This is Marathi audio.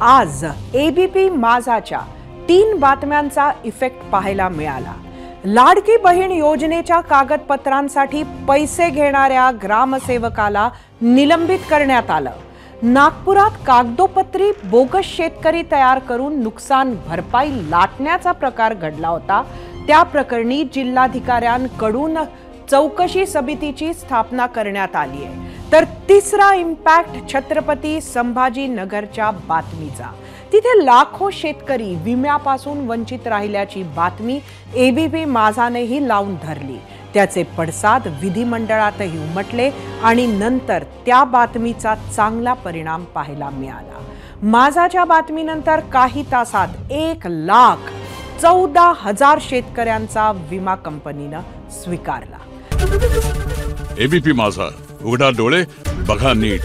आज एबीपी माझाच्या 3 बातम्यांचा इफेक्ट पाहायला मिळाला। लाडकी बहीण योजनेच्या कागदपत्रांसाठी पैसे घेणाऱ्या ग्रामसेवकाला निलंबित करण्यात आलं। नागपुरात कागदोपत्री बोगस शेतकरी तयार करून नुकसान भरपाई लाटण्याचा प्रकार घडला होता। त्या प्रकरणी जिल्हाधिकाऱ्यांकडून चौकशी समितीची स्थापना करण्यात आली आहे। तर तिसरा इम्पॅक्ट छत्रपती संभाजीनगरच्या बातमीचा। तिथे लाखो शेतकरी विम्यापासून वंचित राहिल्याची बातमी एबीपी माझानेही लावून धरली। त्याचे पडसाद विधिमंडळातही उमटले आणि नंतर त्या बातमीचा चांगला परिणाम पाहायला मिळाला। माझाच्या बातमीनंतर काही तासात 1,14,000 शेतकऱ्यांचा विमा कंपनीने स्वीकारला। एबीपी माझा, उघडा डोळे बघा नीट।